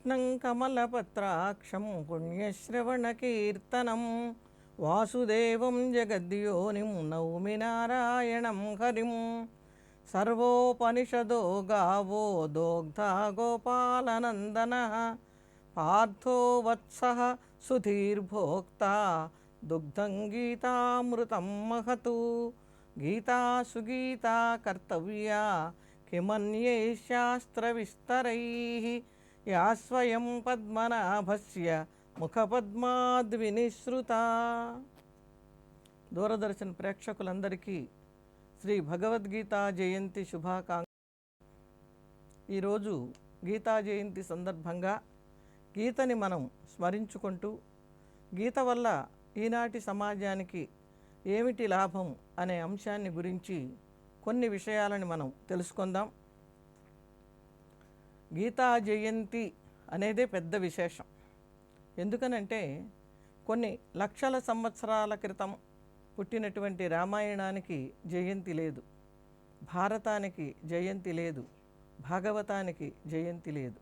కృష్ణం కమలపత్రాక్షం పుణ్యశ్రవణకీర్తనం వాసుదేవం జగద్యోనిం నౌమి నారాయణం హరిం. సర్వోపనిషదో గావో దోగ్ధా గోపాలనందనః పార్థో వత్సః సుధీర్భోక్తా దుగ్ధం గీతామృతం మహతు. గీతా సుగీతా కర్తవ్యా కిమన్యై శాస్త్రవిస్తరైః యా స్వయం పద్మనాభస్య ముఖపద్మాద్వినిసృతా. దూరదర్శన్ ప్రేక్షకులందరికీ శ్రీ భగవద్గీతా జయంతి శుభాకాంక్ష. ఈరోజు గీతా జయంతి సందర్భంగా గీతని మనం స్మరించుకుంటూ గీత వల్ల ఈనాటి సమాజానికి ఏమిటి లాభం అనే అంశాన్ని గురించి కొన్ని విషయాలను మనం తెలుసుకుందాం. గీతా జయంతి అనేదే పెద్ద విశేషం. ఎందుకనంటే కొన్ని లక్షల సంవత్సరాల క్రితం పుట్టినటువంటి రామాయణానికి జయంతి లేదు, భారతానికి జయంతి లేదు, భాగవతానికి జయంతి లేదు.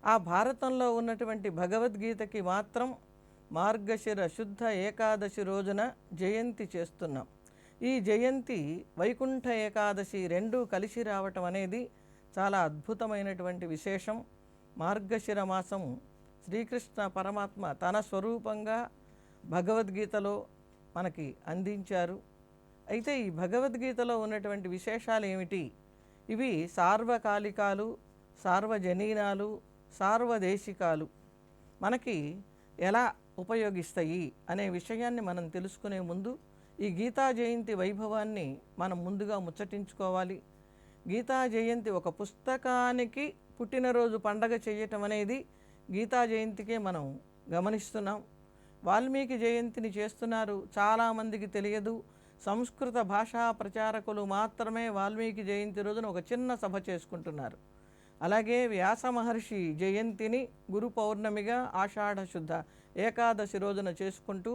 ఆ భారతంలో ఉన్నటువంటి భగవద్గీతకి మాత్రం మార్గశిర శుద్ధ ఏకాదశి రోజున జయంతి చేస్తున్నాం. ఈ జయంతి వైకుంఠ ఏకాదశి రెండూ కలిసి రావటం అనేది చాలా అద్భుతమైనటువంటి విశేషం. మార్గశిర మాసం శ్రీకృష్ణ పరమాత్మ తన స్వరూపంగా భగవద్గీతలో మనకి అందించారు. అయితే ఈ భగవద్గీతలో ఉన్నటువంటి విశేషాలు ఏమిటి? ఇవి సార్వకాలికాలు, సార్వజనీనాలు, సార్వదేశికాలు మనకి ఎలా ఉపయోగిస్తాయి అనే విషయాన్ని మనం తెలుసుకునే ముందు ఈ గీతా జయంతి వైభవాన్ని మనం ముందుగా ముచ్చటించుకోవాలి. గీతా జయంతి ఒక పుస్తకానికి పుట్టినరోజు పండగ చేయటం అనేది గీతా జయంతికే మనం గమనిస్తున్నాం. వాల్మీకి జయంతిని చేస్తున్నారు, చాలామందికి తెలియదు. సంస్కృత భాషా ప్రచారకులు మాత్రమే వాల్మీకి జయంతి రోజున ఒక చిన్న సభ చేసుకుంటున్నారు. అలాగే వ్యాస మహర్షి జయంతిని గురు పౌర్ణమిగా ఆషాఢ శుద్ధ ఏకాదశి రోజున చేసుకుంటూ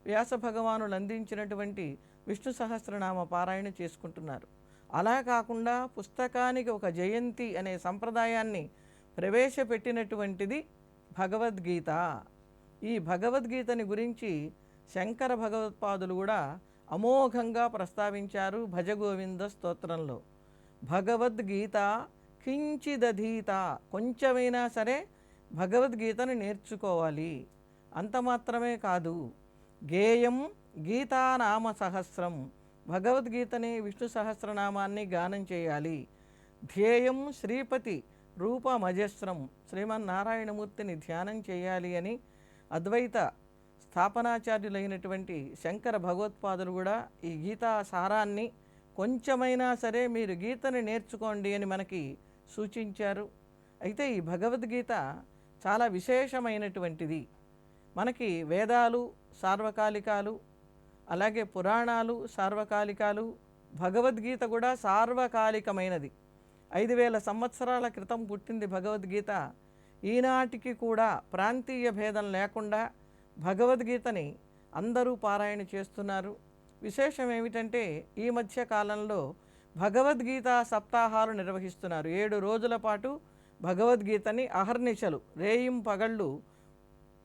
వ్యాస భగవానులు అందించినటువంటి విష్ణు సహస్రనామ పారాయణ చేసుకుంటున్నారు. అలా కాకుండా పుస్తకానికి ఒక జయంతి అనే సంప్రదాయాన్ని ప్రవేశపెట్టినటువంటిది భగవద్గీత. ఈ భగవద్గీతని గురించి శంకర భగవత్పాదులు కూడా అమోఘంగా ప్రస్తావించారు భజగోవింద స్తోత్రంలో. భగవద్గీత కించిదధీత, కొంచెమైనా సరే భగవద్గీతను నేర్చుకోవాలి. అంత మాత్రమే కాదు, గేయం గీతానామ సహస్రం, భగవద్గీతని విష్ణు సహస్రనామాన్ని గానం చేయాలి. ధ్యేయం శ్రీపతి రూపమజస్రం, శ్రీమన్నారాయణమూర్తిని ధ్యానం చేయాలి అని అద్వైత స్థాపనాచార్యులైనటువంటి శంకర భగవత్పాదులు కూడా ఈ గీతా సారాన్ని కొంచెమైనా సరే మీరు గీతని నేర్చుకోండి అని మనకి సూచించారు. అయితే ఈ భగవద్గీత చాలా విశేషమైనటువంటిది. మనకి వేదాలు సార్వకాలికాలు, అలాగే పురాణాలు సార్వకాలికాలు, భగవద్గీత కూడా సార్వకాలికమైనది. 5000 సంవత్సరాల క్రితం పుట్టింది భగవద్గీత. ఈనాటికి కూడా ప్రాంతీయ భేదం లేకుండా భగవద్గీతని అందరూ పారాయణ చేస్తున్నారు. విశేషం ఏమిటంటే ఈ మధ్య కాలంలో భగవద్గీత సప్తాహాలు నిర్వహిస్తున్నారు. 7 రోజుల పాటు భగవద్గీతని అహర్నిశలు రేయింపగళ్ళు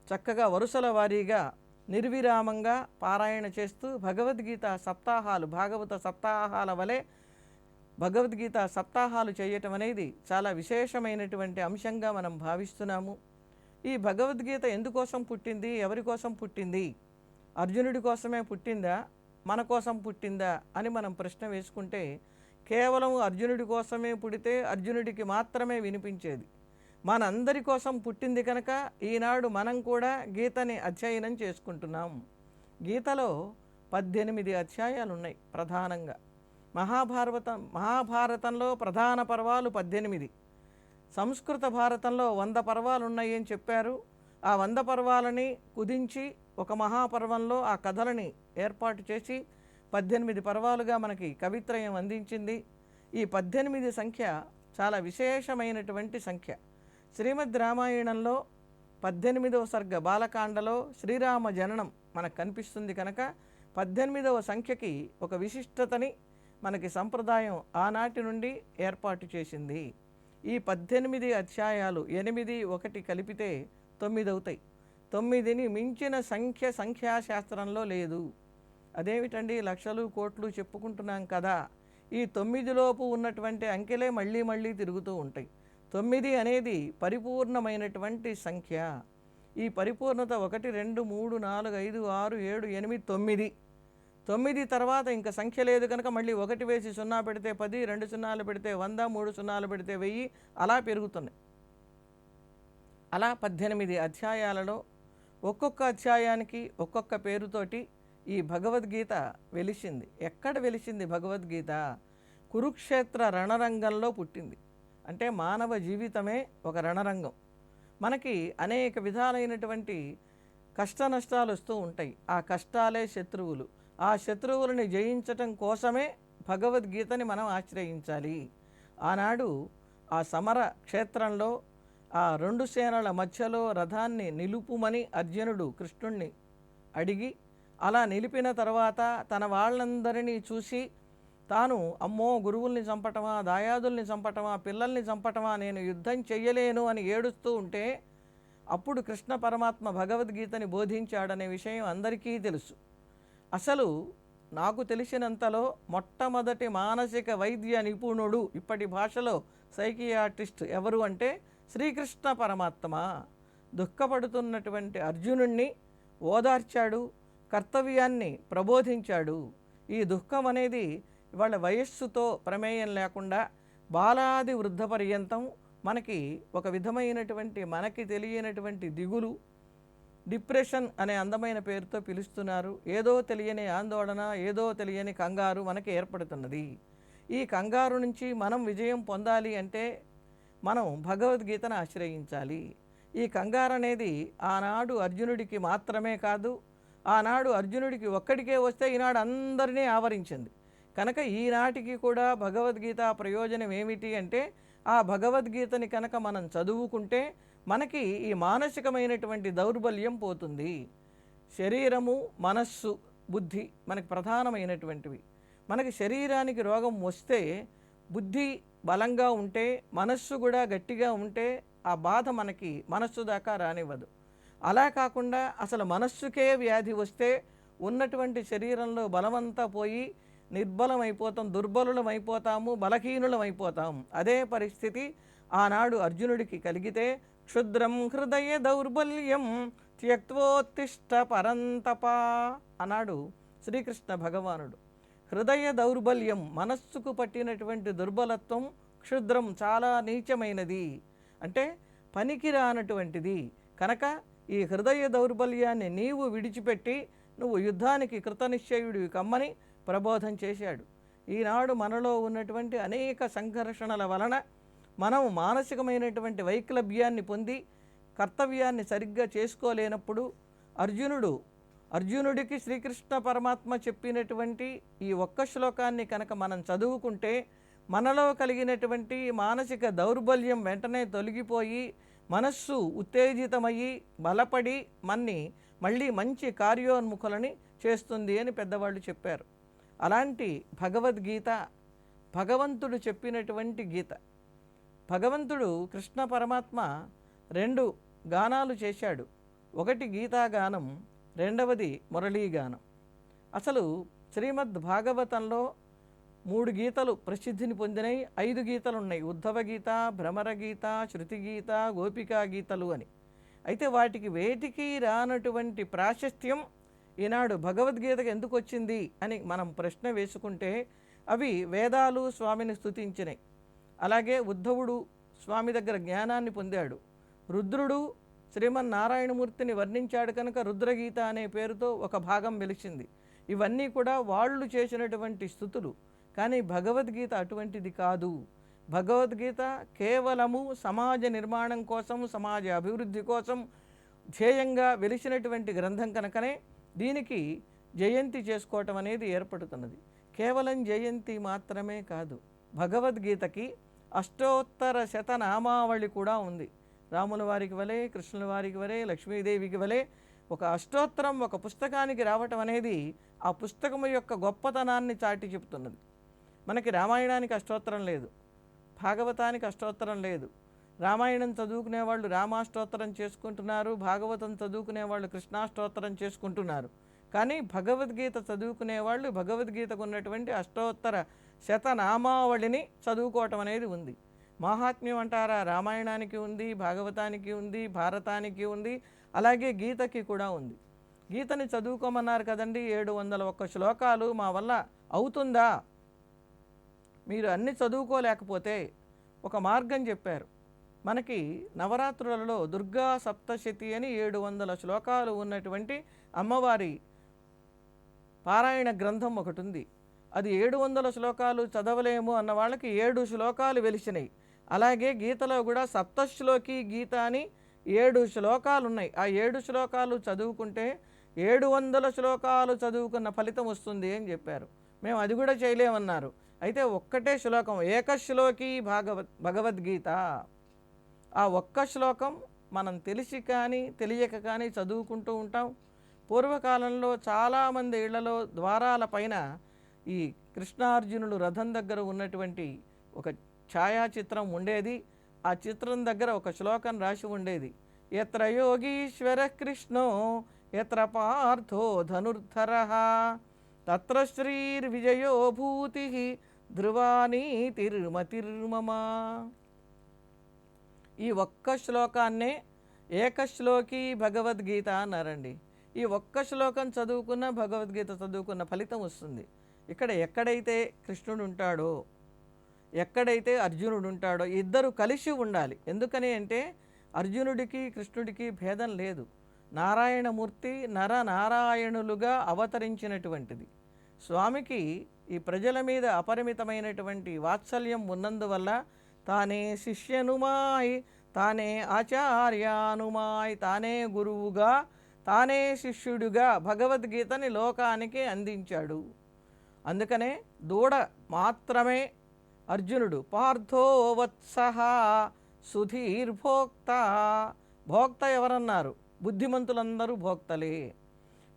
చక్కగా వరుసల వారీగా నిర్విరామంగా పారాయణ చేస్తూ భగవద్గీత సప్తాహాలు, భాగవత సప్తాహాల వలె భగవద్గీత సప్తాహాలు చేయటం అనేది చాలా విశేషమైనటువంటి అంశంగా మనం భావిస్తున్నాము. ఈ భగవద్గీత ఎందుకోసం పుట్టింది, ఎవరి కోసం పుట్టింది? అర్జునుడి కోసమే పుట్టిందా, మన కోసం పుట్టిందా అని మనం ప్రశ్న వేసుకుంటే కేవలం అర్జునుడి కోసమే పుడితే అర్జునుడికి మాత్రమే వినిపించేది. మనందరి కోసం పుట్టింది కనుక ఈనాడు మనం కూడా గీతని అధ్యయనం చేసుకుంటున్నాం. గీతలో 18 అధ్యాయాలు ఉన్నాయి ప్రధానంగా. మహాభారతంలో ప్రధాన పర్వాలు 18, సంస్కృత భారతంలో 100 పర్వాలు ఉన్నాయి అని చెప్పారు. ఆ 100 పర్వాలని కుదించి ఒక మహాపర్వంలో ఆ కథలని ఏర్పాటు చేసి 18 పర్వాలుగా మనకి కవిత్రయం అందించింది. ఈ 18 సంఖ్య చాలా విశేషమైనటువంటి సంఖ్య. శ్రీమద్ రామాయణంలో 18వ సర్గ బాలకాండలో శ్రీరామ జననం మనకు కనిపిస్తుంది కనుక 18వ సంఖ్యకి ఒక విశిష్టతని మనకి సంప్రదాయం ఆనాటి నుండి ఏర్పాటు చేసింది. ఈ 18 అధ్యాయాలు 8, 1 కలిపితే 9 అవుతాయి. 9ని మించిన సంఖ్యాశాస్త్రంలో లేదు. అదేమిటండి, లక్షలు కోట్లు చెప్పుకుంటున్నాం కదా, ఈ 9 లోపు ఉన్నటువంటి అంకెలే మళ్ళీ మళ్ళీ తిరుగుతూ ఉంటాయి. 9 అనేది పరిపూర్ణమైనటువంటి సంఖ్య. ఈ పరిపూర్ణత 1, 2, 3, 4, 5, 6, 7, 8, 9. 9 తర్వాత ఇంకా సంఖ్య లేదు కనుక మళ్ళీ 1 వేసి 0 పెడితే 10, 2 సున్నాలు పెడితే 100, 3 సున్నాలు పెడితే 1000, అలా పెరుగుతున్నాయి. అలా 18 అధ్యాయాలలో ఒక్కొక్క అధ్యాయానికి ఒక్కొక్క పేరుతోటి ఈ భగవద్గీత వెలిసింది. ఎక్కడ వెలిసింది భగవద్గీత? కురుక్షేత్ర రణరంగంలో పుట్టింది. అంటే మానవ జీవితమే ఒక రణరంగం. మనకి అనేక విధాలైనటువంటి కష్ట నష్టాలు వస్తూ ఉంటాయి. ఆ కష్టాలే శత్రువులు. ఆ శత్రువులని జయించటం కోసమే భగవద్గీతని మనం ఆశ్రయించాలి. ఆనాడు ఆ సమర క్షేత్రంలో ఆ 2 సేనల మధ్యలో రథాన్ని నిలుపుమని అర్జునుడు కృష్ణుణ్ణి అడిగి, అలా నిలిపిన తర్వాత తన వాళ్ళందరినీ చూసి తాను అమ్మో గురువుల్ని చంపటమా, దాయాదుల్ని చంపటమా, పిల్లల్ని చంపటమా, నేను యుద్ధం చెయ్యలేను అని ఏడుస్తూ ఉంటే అప్పుడు కృష్ణ పరమాత్మ భగవద్గీతని బోధించాడనే విషయం అందరికీ తెలుసు. అసలు నాకు తెలిసినంతలో మొట్టమొదటి మానసిక వైద్య నిపుణుడు ఇప్పటి భాషలో సైకియాట్రిస్ట్ ఎవరు అంటే శ్రీకృష్ణ పరమాత్మ. దుఃఖపడుతున్నటువంటి అర్జునుణ్ణి ఓదార్చాడు, కర్తవ్యాన్ని ప్రబోధించాడు. ఈ దుఃఖం అనేది ఇవాళ వయస్సుతో ప్రమేయం లేకుండా బాలాది వృద్ధ పర్యంతం మనకి ఒక విధమైనటువంటి మనకి తెలియనటువంటి దిగులు, డిప్రెషన్ అనే అందమైన పేరుతో పిలుస్తున్నారు. ఏదో తెలియని ఆందోళన, ఏదో తెలియని కంగారు మనకి ఏర్పడుతున్నది. ఈ కంగారు నుంచి మనం విజయం పొందాలి అంటే మనం భగవద్గీతను ఆశ్రయించాలి. ఈ కంగారు అనేది ఆనాడు అర్జునుడికి మాత్రమే కాదు, ఆనాడు అర్జునుడికి ఒక్కడికే వస్తే ఈనాడు అందరినీ ఆవరించింది. కనుక ఈనాటికి కూడా భగవద్గీత ప్రయోజనం ఏమిటి అంటే ఆ భగవద్గీతని కనుక మనం చదువుకుంటే మనకి ఈ మానసికమైనటువంటి దౌర్బల్యం పోతుంది. శరీరము, మనస్సు, బుద్ధి మనకి ప్రధానమైనటువంటివి. మనకి శరీరానికి రోగం వస్తే బుద్ధి బలంగా ఉంటే, మనస్సు కూడా గట్టిగా ఉంటే ఆ బాధ మనకి మనస్సు దాకా రానివ్వదు. అలా కాకుండా అసలు మనస్సుకే వ్యాధి వస్తే ఉన్నటువంటి శరీరంలో బలమంతా పోయి నిర్బలమైపోతాం, దుర్బలులమైపోతాము, బలహీనులమైపోతాం. అదే పరిస్థితి ఆనాడు అర్జునుడికి కలిగితే క్షుద్రం హృదయ దౌర్బల్యం త్యక్తోత్తిష్ట పరంతప అన్నాడు శ్రీకృష్ణ భగవానుడు. హృదయ దౌర్బల్యం, మనస్సుకు పట్టినటువంటి దుర్బలత్వం, క్షుద్రం చాలా నీచమైనది, అంటే పనికి రానటువంటిది. కనుక ఈ హృదయ దౌర్బల్యాన్ని నీవు విడిచిపెట్టి నువ్వు యుద్ధానికి కృతనిశ్చయుడివి కమ్మని ప్రబోధం చేశాడు. ఈనాడు మనలో ఉన్నటువంటి అనేక సంఘర్షణల వలన మనం మానసికమైనటువంటి వైక్లభ్యాన్ని పొంది కర్తవ్యాన్ని సరిగ్గా చేసుకోలేనప్పుడు అర్జునుడికి శ్రీకృష్ణ పరమాత్మ చెప్పినటువంటి ఈ ఒక్క శ్లోకాన్ని కనుక మనం చదువుకుంటే మనలో కలిగినటువంటి మానసిక దౌర్బల్యం వెంటనే తొలగిపోయి మనస్సు ఉత్తేజితమయ్యి బలపడి మళ్ళీ మంచి కార్యోన్ముఖులని చేస్తుంది అని పెద్దవాళ్ళు చెప్పారు. అలాంటి భగవద్గీత భగవంతుడు చెప్పినటువంటి గీత. భగవంతుడు కృష్ణ పరమాత్మ 2 గానాలు చేశాడు. ఒకటి గీతాగానం, రెండవది మురళీగానం. అసలు శ్రీమద్ భాగవతంలో 3 గీతలు ప్రసిద్ధిని పొందినాయి, 5 గీతలు ఉన్నాయి. ఉద్ధవ గీత, భ్రమర గీత, శృతి గీత, గోపికా గీతలు అని. అయితే వాటికి వేటికి రానటువంటి ప్రాశస్త్యం ఈనాడు భగవద్గీతకు ఎందుకు వచ్చింది అని మనం ప్రశ్న వేసుకుంటే అవి వేదాలు స్వామిని స్తుతించినాయి. అలాగే ఉద్ధవుడు స్వామి దగ్గర జ్ఞానాన్ని పొందాడు. రుద్రుడు శ్రీమన్నారాయణమూర్తిని వర్ణించాడు కనుక రుద్రగీత అనే పేరుతో ఒక భాగం వెలిసింది. ఇవన్నీ కూడా వాళ్ళు చేసినటువంటి స్తుతులు. కానీ భగవద్గీత అటువంటిది కాదు. భగవద్గీత కేవలము సమాజ నిర్మాణం కోసం, సమాజ అభివృద్ధి కోసం ధ్యేయంగా వెలిసినటువంటి గ్రంథం కనుకనే దీనికి జయంతి చేసుకోవటం అనేది ఏర్పడుతున్నది. కేవలం జయంతి మాత్రమే కాదు, భగవద్గీతకి అష్టోత్తర శతనామావళి కూడా ఉంది. రాముల వారికి వలె, కృష్ణుల వారికి వలె, లక్ష్మీదేవికి వలె ఒక అష్టోత్తరం ఒక పుస్తకానికి రావటం అనేది ఆ పుస్తకము యొక్క గొప్పతనాన్ని చాటి చెప్తున్నది. మనకి రామాయణానికి అష్టోత్తరం లేదు, భాగవతానికి అష్టోత్తరం లేదు. రామాయణం చదువుకునే వాళ్ళు రామాష్టోత్తరం చేసుకుంటున్నారు, భాగవతం చదువుకునే వాళ్ళు కృష్ణాష్టోత్తరం చేసుకుంటున్నారు. కానీ భగవద్గీత చదువుకునే వాళ్ళు భగవద్గీతకు ఉన్నటువంటి అష్టోత్తర శతనామావళిని చదువుకోవటం అనేది ఉంది. మాహాత్మ్యం అంటారా, రామాయణానికి ఉంది, భాగవతానికి ఉంది, భారతానికి ఉంది, అలాగే గీతకి కూడా ఉంది. గీతని చదువుకోమన్నారు కదండి, 701 శ్లోకాలు మా వల్ల అవుతుందా? మీరు అన్ని చదువుకోలేకపోతే ఒక మార్గం చెప్పారు. మనకి నవరాత్రులలో దుర్గా సప్తశతి అని 700 శ్లోకాలు ఉన్నటువంటి అమ్మవారి పారాయణ గ్రంథం ఒకటి ఉంది. అది 700 శ్లోకాలు చదవలేము అన్న వాళ్ళకి 7 శ్లోకాలు వెలిసినాయి. అలాగే గీతలో కూడా సప్తశ్లోకి గీత అని 7 శ్లోకాలు ఉన్నాయి. ఆ 7 శ్లోకాలు చదువుకుంటే 700 శ్లోకాలు చదువుకున్న ఫలితం వస్తుంది అని చెప్పారు. మేము అది కూడా చేయలేమన్నారు. అయితే ఒక్కటే శ్లోకం, ఏకశ్లోకి భగవద్గీత. ఆ ఒక్క శ్లోకం మనం తెలిసి కానీ తెలియక కానీ చదువుకుంటూ ఉంటాం. పూర్వకాలంలో చాలామంది ఇళ్లలో ద్వారాల పైన ఈ కృష్ణార్జునులు రథం దగ్గర ఉన్నటువంటి ఒక ఛాయాచిత్రం ఉండేది. ఆ చిత్రం దగ్గర ఒక శ్లోకం రాసి ఉండేది. యత్ర యోగీశ్వర కృష్ణో యత్ర పార్థో ధనుర్ధరః తత్ర శ్రీర్విజయో భూతి ధ్రువానీతిర్మతిర్మమ. ఈ ఒక్క శ్లోకాన్నే ఏకశ్లోకి భగవద్గీత అన్నారండి. ఈ ఒక్క శ్లోకం చదువుకున్న భగవద్గీత చదువుకున్న ఫలితం వస్తుంది. ఇక్కడ ఎక్కడైతే కృష్ణుడు ఉంటాడో, ఎక్కడైతే అర్జునుడు ఉంటాడో ఇద్దరు కలిసి ఉండాలి. ఎందుకని అంటే అర్జునుడికి కృష్ణుడికి భేదం లేదు. నారాయణమూర్తి నరనారాయణులుగా అవతరించినటువంటిది. స్వామికి ఈ ప్రజల మీద అపరిమితమైనటువంటి వాత్సల్యం ఉన్నందువల్ల తానే శిష్యనుమాయ్, తానే ఆచార్యానుమాయ్, తానే గురువుగా, తానే శిష్యుడిగా భగవద్గీతని లోకానికి అందించాడు. అందుకనే దూడ మాత్రమే అర్జునుడు. పార్థో వత్సః సుధీర్భోక్త. భోక్త ఎవరన్నారు? బుద్ధిమంతులందరూ భోక్తలే.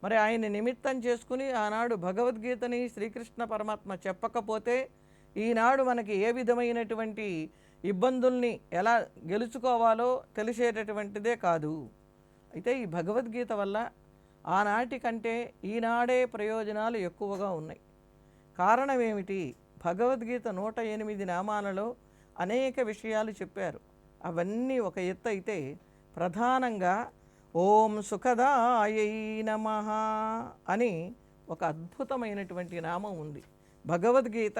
మరి ఆయన నిమిత్తం చేసుకుని ఆనాడు భగవద్గీతని శ్రీకృష్ణ పరమాత్మ చెప్పకపోతే ఈనాడు మనకి ఏ విధమైనటువంటి ఇబ్బందుల్ని ఎలా గెలుచుకోవాలో తెలిసేటటువంటిదే కాదు. అయితే ఈ భగవద్గీత వల్ల ఆనాటి కంటే ఈనాడే ప్రయోజనాలు ఎక్కువగా ఉన్నాయి. కారణం ఏమిటి? భగవద్గీత 108 నామాలలో అనేక విషయాలు చెప్పారు. అవన్నీ ఒక ఎత్తు అయితే ప్రధానంగా ఓం సుఖదాయై నమః అని ఒక అద్భుతమైనటువంటి నామం ఉంది. భగవద్గీత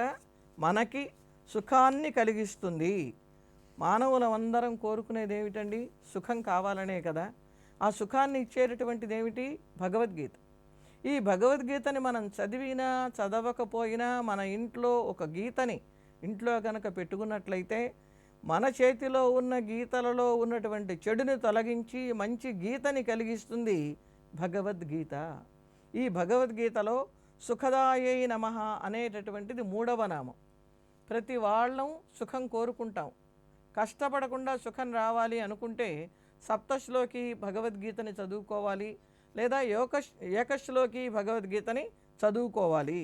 మనకి సుఖాన్ని కలిగిస్తుంది. మానవులమందరం కోరుకునేది ఏమిటండి? సుఖం కావాలనే కదా. ఆ సుఖాన్ని ఇచ్చేటటువంటిది ఏమిటి? భగవద్గీత. ఈ భగవద్గీతని మనం చదివినా చదవకపోయినా మన ఇంట్లో ఒక గీతని ఇంట్లో కనుక పెట్టుకున్నట్లయితే మన చేతిలో ఉన్న గీతలలో ఉన్నటువంటి చెడుని తొలగించి మంచి గీతని కలిగిస్తుంది భగవద్గీత. ఈ భగవద్గీతలో సుఖదాయై నమః అనేటటువంటిది 3వ నామం. ప్రతి వాళ్ళం సుఖం కోరుకుంటాం. కష్టపడకుండా సుఖం రావాలి అనుకుంటే సప్తశ్లోకి భగవద్గీతని చదువుకోవాలి, లేదా ఏకశ్లోకి భగవద్గీతని చదువుకోవాలి.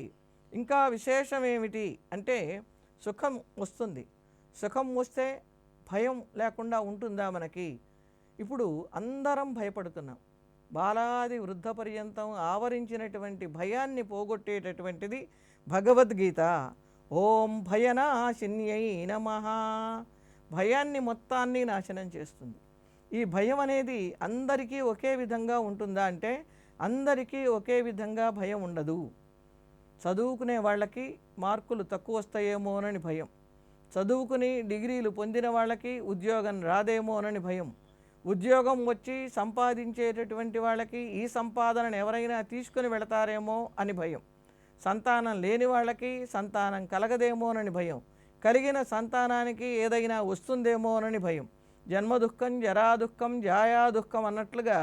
ఇంకా విశేషం ఏమిటి అంటే సుఖం వస్తుంది. సుఖం వస్తే భయం లేకుండా ఉంటుందా మనకి? ఇప్పుడు అందరం భయపడుతున్నాం. బాలాది వృద్ధ పర్యంతం ఆవరించినటువంటి భయాన్ని పోగొట్టేటటువంటిది భగవద్గీత. ఓం భయనాశిన్యై నమః. భయాన్ని మొత్తాన్ని నాశనం చేస్తుంది. ఈ భయం అనేది అందరికీ ఒకే విధంగా ఉంటుందా అంటే అందరికీ ఒకే విధంగా భయం ఉండదు. చదువుకునే వాళ్ళకి మార్కులు తక్కువ వస్తాయేమోనని భయం, చదువుకుని డిగ్రీలు పొందిన వాళ్ళకి ఉద్యోగం రాదేమోనని భయం, ఉద్యోగం వచ్చి సంపాదించేటటువంటి వాళ్ళకి ఈ సంపాదనను ఎవరైనా తీసుకుని వెళతారేమో అని భయం, సంతానం లేని వాళ్ళకి సంతానం కలగదేమోనని భయం, కలిగిన సంతానానికి ఏదైనా వస్తుందేమోనని భయం. జన్మ దుఃఖం, జరా దుఃఖం, జాయా దుఃఖం అన్నట్లుగా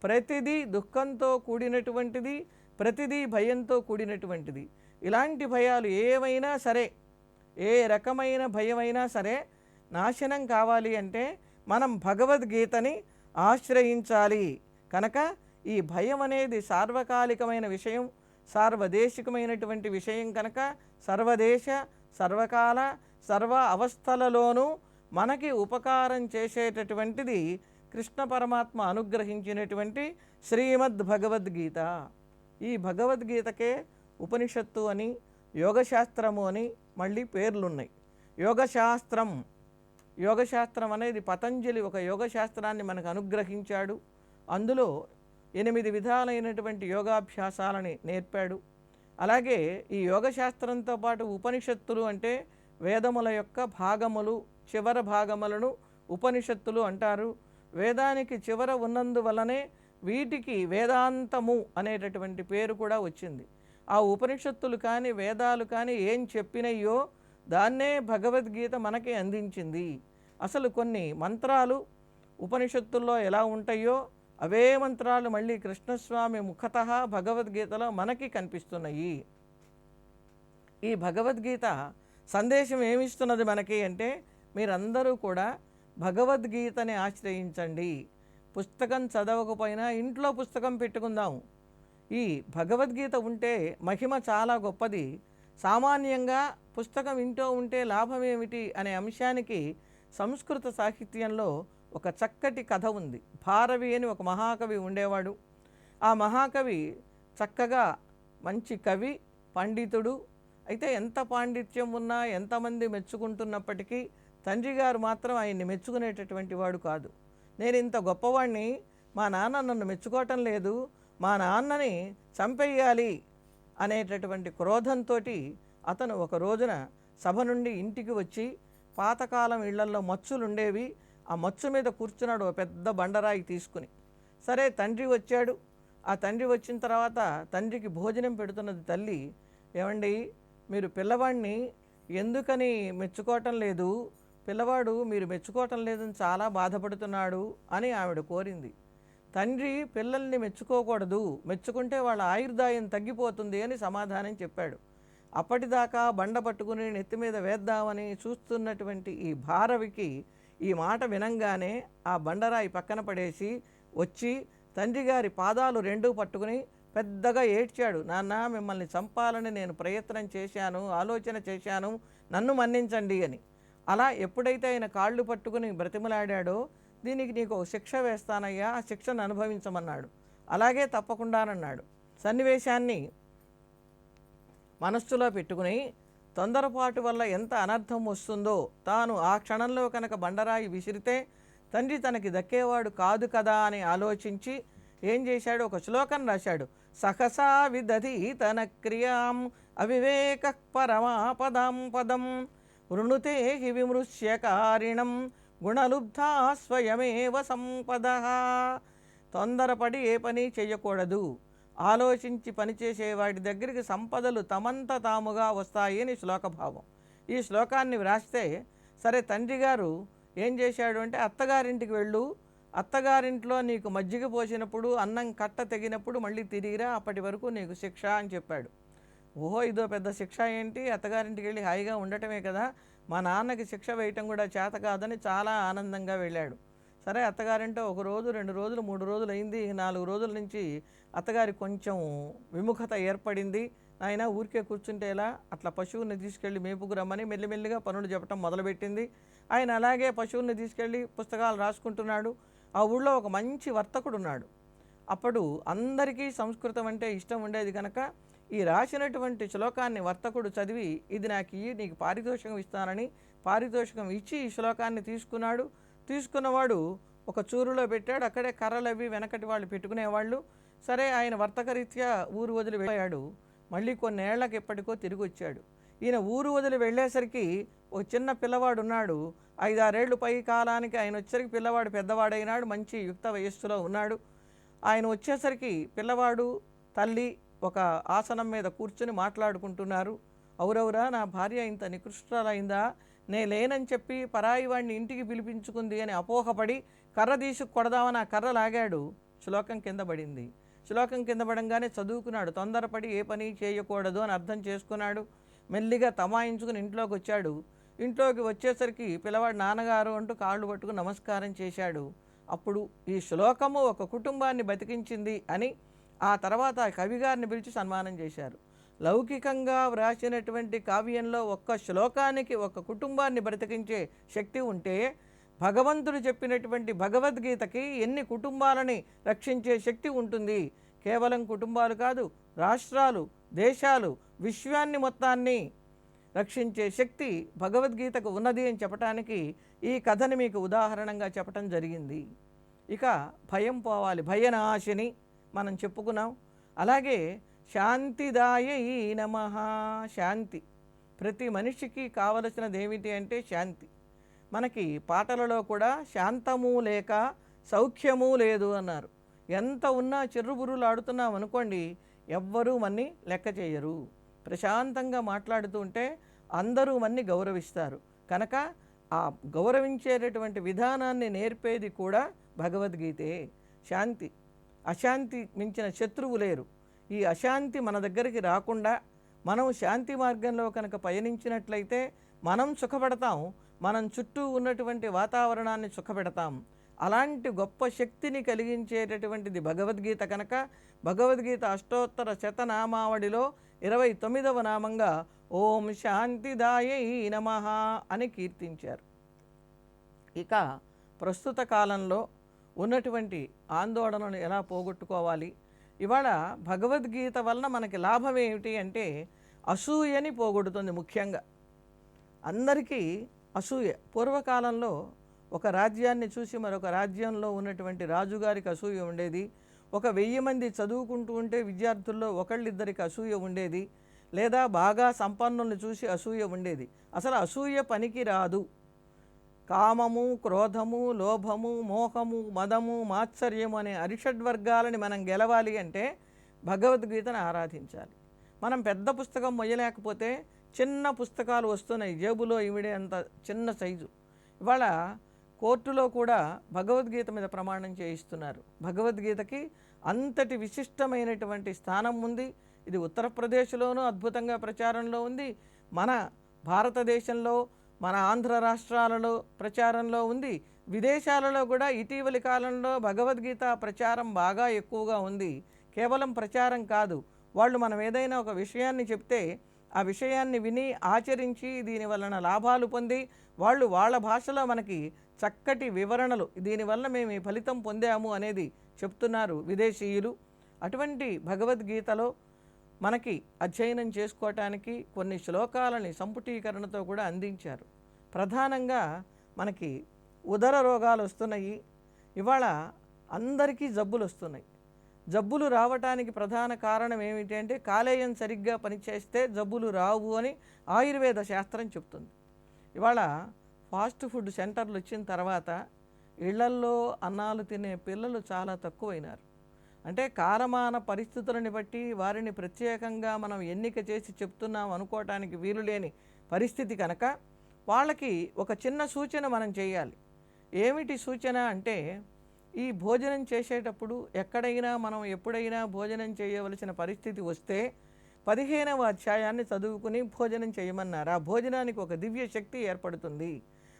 ప్రతిదీ దుఃఖంతో కూడినటువంటిది, ప్రతిదీ భయంతో కూడినటువంటిది. ఇలాంటి భయాలు ఏవైనా సరే, ఏ రకమైన భయమైనా సరే నాశనం కావాలి అంటే మనం భగవద్గీతని ఆశ్రయించాలి. కనుక ఈ భయం అనేది సార్వకాలికమైన విషయం, సార్వదేశికమైనటువంటి విషయం కనుక సర్వదేశ సర్వకాల సర్వ అవస్థలలోనూ మనకి ఉపకారం చేసేటటువంటిది కృష్ణ పరమాత్మ అనుగ్రహించినటువంటి శ్రీమద్ భగవద్గీత. ఈ భగవద్గీతకే ఉపనిషత్తు అని, యోగశాస్త్రము అని మళ్ళీ పేర్లున్నాయి. యోగశాస్త్రం అనేది పతంజలి ఒక యోగశాస్త్రాన్ని మనకు అనుగ్రహించాడు. అందులో 8 విధాలైనటువంటి యోగాభ్యాసాలని నేర్పాడు. అలాగే ఈ యోగశాస్త్రంతో పాటు ఉపనిషత్తులు అంటే వేదముల యొక్క భాగములు, చివర భాగములను ఉపనిషత్తులు అంటారు. వేదానికి చివర ఉన్నందువలనే వీటికి వేదాంతము అనేటటువంటి పేరు కూడా వచ్చింది. ఆ ఉపనిషత్తులు కానీ వేదాలు కానీ ఏం చెప్పినయ్యో దాన్నే భగవద్గీత మనకి అందించింది. అసలు కొన్ని మంత్రాలు ఉపనిషత్తుల్లో ఎలా ఉంటాయో అవే మంత్రాలు మళ్ళీ కృష్ణస్వామి ముఖతః భగవద్గీతలో మనకి కనిపిస్తున్నాయి. ఈ భగవద్గీత సందేశం ఏమిస్తున్నది మనకి అంటే, మీరందరూ కూడా భగవద్గీతని ఆశ్రయించండి. పుస్తకం చదవకపోయినా ఇంట్లో పుస్తకం పెట్టుకుందాం. ఈ భగవద్గీత ఉంటే మహిమ చాలా గొప్పది. సామాన్యంగా పుస్తకం ఇంట్లో ఉంటే లాభం ఏమిటి అనే అంశానికి సంస్కృత సాహిత్యంలో ఒక చక్కటి కథ ఉంది. భారవి అని ఒక మహాకవి ఉండేవాడు. ఆ మహాకవి చక్కగా మంచి కవి, పండితుడు. అయితే ఎంత పాండిత్యం ఉన్నా, ఎంతమంది మెచ్చుకుంటున్నప్పటికీ తండ్రి గారు మాత్రం ఆయన్ని మెచ్చుకునేటటువంటి వాడు కాదు. నేను ఇంత గొప్పవాడిని, మా నాన్న నన్ను మెచ్చుకోవటం లేదు, మా నాన్నని చంపేయాలి అనేటటువంటి క్రోధంతో అతను ఒక రోజున సభ నుండి ఇంటికి వచ్చి, పాతకాలం ఇళ్లల్లో మచ్చులుండేవి, ఆ మచ్చు మీద కూర్చున్నాడు ఒక పెద్ద బండరాయి తీసుకుని. సరే తండ్రి వచ్చాడు. ఆ తండ్రి వచ్చిన తర్వాత తండ్రికి భోజనం పెడుతున్నది తల్లి. ఏమండి, మీరు పిల్లవాడిని ఎందుకని మెచ్చుకోవటం లేదు? పిల్లవాడు మీరు మెచ్చుకోవటం లేదని చాలా బాధపడుతున్నాడు అని ఆవిడ కోరింది. తండ్రి పిల్లల్ని మెచ్చుకోకూడదు, మెచ్చుకుంటే వాళ్ళ ఆయుర్దాయం తగ్గిపోతుంది అని సమాధానం చెప్పాడు. అప్పటిదాకా బండ పట్టుకుని నెత్తి మీద వేద్దామని చూస్తున్నటువంటి ఈ భారవికి ఈ మాట వినంగానే ఆ బండరాయి పక్కన పడేసి వచ్చి తండ్రి గారి పాదాలు రెండూ పట్టుకుని పెద్దగా ఏడ్చాడు. నాన్న, మిమ్మల్ని చంపాలని నేను ప్రయత్నం చేశాను, ఆలోచన చేశాను, నన్ను మన్నించండి అని. అలా ఎప్పుడైతే ఆయన కాళ్ళు పట్టుకుని బ్రతిమలాడాడో, దీనికి నీకు ఒక శిక్ష వేస్తానయ్యా, ఆ శిక్షను అనుభవించమన్నాడు. అలాగే తప్పకుండానన్నాడు. సన్నివేశాన్ని మనస్సులో పెట్టుకుని తొందరపాటు వల్ల ఎంత అనర్థం వస్తుందో, తాను ఆ క్షణంలో కనుక బండరాయి విసిరితే తండ్రి తనకి దక్కేవాడు కాదు కదా అని ఆలోచించి ఏం చేశాడు, ఒక శ్లోకం రాశాడు. సహసా విదధి తన క్రియాం అవివేక పరమాపదాం పదం వృణుతే హి విమృశ్యకారిణం గుణలుబ్ధా స్వయమేవ సంపద. తొందరపడి ఏ పని చేయకూడదు, ఆలోచించి పనిచేసే వాటి దగ్గరికి సంపదలు తమంత తాముగా వస్తాయి అని శ్లోకభావం. ఈ శ్లోకాన్ని వ్రాస్తే సరే తండ్రి గారు ఏం చేశాడు అంటే, అత్తగారింటికి వెళ్ళు, అత్తగారింట్లో నీకు మజ్జిగ పోసినప్పుడు అన్నం కట్ట తెగినప్పుడు మళ్ళీ తిరిగిరా, అప్పటి వరకు నీకు శిక్ష అని చెప్పాడు. ఓహో, ఇదో పెద్ద శిక్ష ఏంటి, అత్తగారింటికి వెళ్ళి హాయిగా ఉండటమే కదా, మా నాన్నకి శిక్ష వేయటం కూడా చేత కాదని చాలా ఆనందంగా వెళ్ళాడు. సరే అత్తగారింటో 1 రోజు 2 రోజులు 3 రోజులు అయింది. 4 రోజుల నుంచి అత్తగారి కొంచెం విముఖత ఏర్పడింది. ఆయన ఊరికే కూర్చుంటే ఎలా, అట్లా పశువుని తీసుకెళ్ళి మేపుకురమ్మని మెల్లిమెల్లిగా పనులు చెప్పడం మొదలుపెట్టింది. ఆయన అలాగే పశువుని తీసుకెళ్ళి పుస్తకాలు రాసుకుంటున్నాడు. ఆ ఊళ్ళో ఒక మంచి వర్తకుడు ఉన్నాడు. అప్పుడు అందరికీ సంస్కృతం అంటే ఇష్టం ఉండేది కనుక ఈ రాసినటువంటి శ్లోకాన్ని వర్తకుడు చదివి, ఇది నాకు ఇయ్యి, నీకు పారితోషికం ఇస్తానని పారితోషికం ఇచ్చి ఈ శ్లోకాన్ని తీసుకున్నాడు. తీసుకున్నవాడు ఒక చూరులో పెట్టాడు. అక్కడే కర్రలు అవి వెనకటి వాళ్ళు పెట్టుకునేవాళ్ళు. సరే ఆయన వర్తకరీత్యా ఊరు వదిలి వెళ్ళాడు. మళ్ళీ కొన్నేళ్లకు ఎప్పటికో తిరిగి వచ్చాడు. ఈయన ఊరు వదిలి వెళ్ళేసరికి ఒక చిన్న పిల్లవాడు ఉన్నాడు. 5-6 ఏళ్ళు పై కాలానికి ఆయన వచ్చేసరికి పిల్లవాడు పెద్దవాడైనాడు, మంచి యుక్త వయస్సులో ఉన్నాడు. ఆయన వచ్చేసరికి పిల్లవాడు తల్లి ఒక ఆసనం మీద కూర్చుని మాట్లాడుకుంటున్నారు. అవురవురా, నా భార్య ఇంత నికృష్టాలైందా, నే లేనని చెప్పి పరాయి వాడిని ఇంటికి పిలిపించుకుంది అని అపోహపడి కర్ర తీసుకు కొడదామని ఆ కర్ర లాగాడు. శ్లోకం కింద పడింది. శ్లోకం కింద పడంగానే చదువుకున్నాడు. తొందరపడి ఏ పని చేయకూడదు అని అర్థం చేసుకున్నాడు. మెల్లిగా తమాయించుకుని ఇంట్లోకి వచ్చాడు. ఇంట్లోకి వచ్చేసరికి పిల్లవాడు నాన్నగారు అంటూ కాళ్ళు పట్టుకుని నమస్కారం చేశాడు. అప్పుడు ఈ శ్లోకము ఒక కుటుంబాన్ని బతికించింది అని ఆ తర్వాత కవిగారిని పిలిచి సన్మానం చేశారు. లౌకికంగా వ్రాసినటువంటి కావ్యంలో ఒక్క శ్లోకానికి ఒక కుటుంబాన్ని బ్రతికించే శక్తి ఉంటే భగవంతుడు చెప్పినటువంటి భగవద్గీతకి ఎన్ని కుటుంబాలని రక్షించే శక్తి ఉంటుంది. కేవలం కుటుంబాలు కాదు, రాష్ట్రాలు, దేశాలు, విశ్వాన్ని మొత్తాన్ని రక్షించే శక్తి భగవద్గీతకు ఉన్నది అని చెప్పటానికి ఈ కథని మీకు ఉదాహరణంగా చెప్పటం జరిగింది. ఇక భయం పోవాలి, భయనాశిని మనం చెప్పుకున్నాం. అలాగే శాంతిదాయై నమః, శాంతి. ప్రతి మనిషికి కావలసినది ఏమిటి అంటే శాంతి. మనకి పాటలలో కూడా శాంతము లేక సౌఖ్యము లేదు అన్నారు. ఎంత ఉన్నా చిర్రుబుర్రులు ఆడుతున్నాం అనుకోండి, ఎవ్వరూ మన్ని లెక్క చేయరు. ప్రశాంతంగా మాట్లాడుతూ ఉంటే అందరూ మన్ని గౌరవిస్తారు. కనుక ఆ గౌరవించేటటువంటి విధానాన్ని నేర్పేది కూడా భగవద్గీతే. శాంతి, అశాంతి మించిన శత్రువు లేరు. ఈ అశాంతి మన దగ్గరికి రాకుండా మనం శాంతి మార్గంలో కనుక పయనించినట్లయితే మనం సుఖపడతాం, మనం చుట్టూ ఉన్నటువంటి వాతావరణాన్ని సుఖపెడతాం. అలాంటి గొప్ప శక్తిని కలిగించేటటువంటిది భగవద్గీత. కనుక భగవద్గీత అష్టోత్తర శతనామావళిలో 29వ నామంగా ఓం శాంతిదాయై నమః అని కీర్తించారు. ఇక ప్రస్తుత కాలంలో ఉన్నటువంటి ఆందోళనను ఎలా పోగొట్టుకోవాలి? ఇవాళ భగవద్గీత వలన మనకి లాభం ఏమిటి అంటే అసూయని పోగొడుతుంది. ముఖ్యంగా అందరికీ అసూయ. పూర్వకాలంలో ఒక రాజ్యాన్ని చూసి మరొక రాజ్యంలో ఉన్నటువంటి రాజుగారికి అసూయ ఉండేది. ఒక 1000 మంది చదువుకుంటూ ఉంటే విద్యార్థుల్లో ఒకళ్ళిద్దరికి అసూయ ఉండేది. లేదా బాగా సంపన్నుల్ని చూసి అసూయ ఉండేది. అసలు అసూయ పనికి రాదు. కామము, క్రోధము, లోభము, మోహము, మదము, మాత్సర్యము అనే అరిషడ్వర్గాలని మనం గెలవాలి అంటే భగవద్గీతను ఆరాధించాలి. మనం పెద్ద పుస్తకం మొయ్యలేకపోతే చిన్న పుస్తకాలు వస్తున్నాయి, జేబులో ఇమిడే అంత చిన్న సైజు. ఇవాళ కోర్టులో కూడా భగవద్గీత మీద ప్రమాణం చేయిస్తున్నారు. భగవద్గీతకి అంతటి విశిష్టమైనటువంటి స్థానం ఉంది. ఇది ఉత్తరప్రదేశ్లోనూ అద్భుతంగా ప్రచారంలో ఉంది. మన భారతదేశంలో, మన ఆంధ్ర రాష్ట్రాలలో ప్రచారంలో ఉంది. విదేశాలలో కూడా ఇటీవలి కాలంలో భగవద్గీత ప్రచారం బాగా ఎక్కువగా ఉంది. కేవలం ప్రచారం కాదు, వాళ్ళు మనం ఏదైనా ఒక విషయాన్ని చెప్తే ఆ విషయాన్ని విని ఆచరించి దీని వలన లాభాలు పొంది వాళ్ళు వాళ్ళ భాషలో మనకి చక్కటి వివరణలు, దీనివల్ల మేము ఈ ఫలితం పొందాము అనేది చెప్తున్నారు విదేశీయులు. అటువంటి భగవద్గీతలో మనకి అధ్యయనం చేసుకోవటానికి కొన్ని శ్లోకాలని సంపుటీకరణతో కూడా అందించారు. ప్రధానంగా మనకి ఉదర రోగాలు వస్తున్నాయి. ఇవాళ అందరికీ జబ్బులు వస్తున్నాయి. జబ్బులు రావటానికి ప్రధాన కారణం ఏమిటి అంటే కాలేయం సరిగ్గా పనిచేస్తే జబ్బులు రావు అని ఆయుర్వేద శాస్త్రం చెప్తుంది. ఇవాళ ఫాస్ట్ ఫుడ్ సెంటర్లు వచ్చిన తర్వాత ఇళ్లల్లో అన్నాలు తినే పిల్లలు చాలా తక్కువైనారు. అంటే కాలమాన పరిస్థితులని బట్టి వారిని ప్రత్యేకంగా మనం ఎన్నిక చేసి చెప్తున్నాం అనుకోవటానికి వీలు లేని పరిస్థితి కనుక వాళ్ళకి ఒక చిన్న సూచన మనం చేయాలి. ఏమిటి సూచన అంటే ఈ భోజనం చేసేటప్పుడు ఎక్కడైనా మనం ఎప్పుడైనా భోజనం చేయవలసిన పరిస్థితి వస్తే 15వ అధ్యాయాన్ని చదువుకుని భోజనం చేయమన్నారు. ఆ భోజనానికి ఒక దివ్య శక్తి ఏర్పడుతుంది.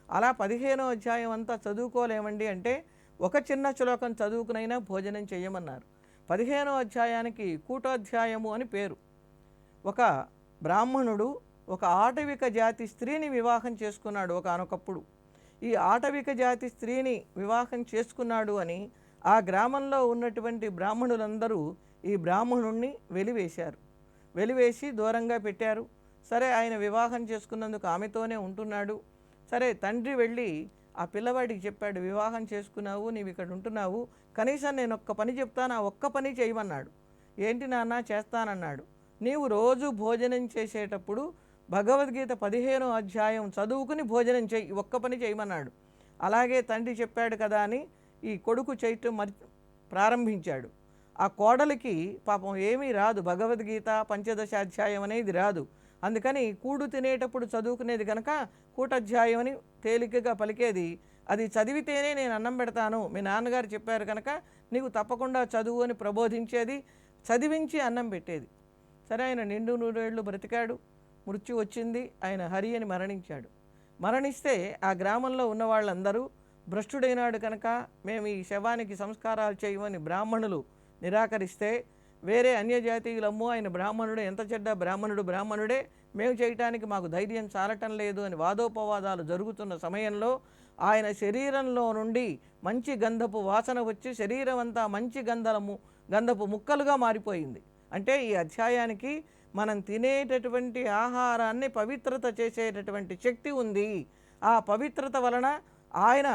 అలా 15వ అధ్యాయం అంతా చదువుకోలేమండి అంటే ఒక చిన్న శ్లోకం చదువుకునైనా భోజనం చేయమన్నారు. 15వ అధ్యాయానికి కూటోధ్యాయము అని పేరు. ఒక బ్రాహ్మణుడు ఒక ఆటవిక జాతి స్త్రీని వివాహం చేసుకున్నాడు ఒకానొకప్పుడు. ఈ ఆటవిక జాతి స్త్రీని వివాహం చేసుకున్నాడు అని ఆ గ్రామంలో ఉన్నటువంటి బ్రాహ్మణులందరూ ఈ బ్రాహ్మణుణ్ణి వెలివేశారు. వెలివేసి దూరంగా పెట్టారు. సరే, ఆయన వివాహం చేసుకున్నందుకు ఆమెతోనే ఉంటున్నాడు. సరే, తండ్రి వెళ్ళి ఆ పిల్లవాడికి చెప్పాడు, వివాహం చేసుకున్నావు, నీవు ఇక్కడ ఉంటున్నావు, కనీసం నేను ఒక్క పని చెప్తాను, ఆ ఒక్క పని చేయమన్నాడు. ఏంటి నాన్న? చేస్తానన్నాడు. నీవు రోజు భోజనం చేసేటప్పుడు భగవద్గీత 15వ అధ్యాయం చదువుకుని భోజనం చేయి, ఒక్క పని చేయమన్నాడు. అలాగే తండ్రి చెప్పాడు కదా అని ఈ కొడుకు చేయటం ప్రారంభించాడు. ఆ కోడలికి పాపం ఏమీ రాదు, భగవద్గీత పంచదశాధ్యాయం అనేది రాదు. అందుకని కూడు తినేటప్పుడు చదువుకునేది కనుక కూటధ్యాయం అని తేలికగా పలికేది. అది చదివితేనే నేను అన్నం పెడతాను, మీ నాన్నగారు చెప్పారు కనుక నీకు తప్పకుండా చదువు అని ప్రబోధించేది, చదివించి అన్నం పెట్టేది. సరే, ఆయన నిండు 100 ఏళ్ళు బ్రతికాడు. మృత్యు వచ్చింది, ఆయన హరి అని మరణించాడు. మరణిస్తే ఆ గ్రామంలో ఉన్న వాళ్ళందరూ భ్రష్టుడైనాడు కనుక మేము ఈ శవానికి సంస్కారాలు చేయమని బ్రాహ్మణులు నిరాకరిస్తే వేరే అన్యజాతీయులమ్మో ఆయన బ్రాహ్మణుడు, ఎంత చెడ్డ బ్రాహ్మణుడు బ్రాహ్మణుడే, మేము చేయటానికి మాకు ధైర్యం చాలటం లేదు అని వాదోపవాదాలు జరుగుతున్న సమయంలో ఆయన శరీరంలో నుండి మంచి గంధపు వాసన వచ్చి శరీరం అంతా మంచి గంధపు ముక్కలుగా మారిపోయింది. అంటే ఈ అధ్యాయానికి మనం తినేటటువంటి ఆహారాన్ని పవిత్రత చేసేటటువంటి శక్తి ఉంది. ఆ పవిత్రత వలన ఆయన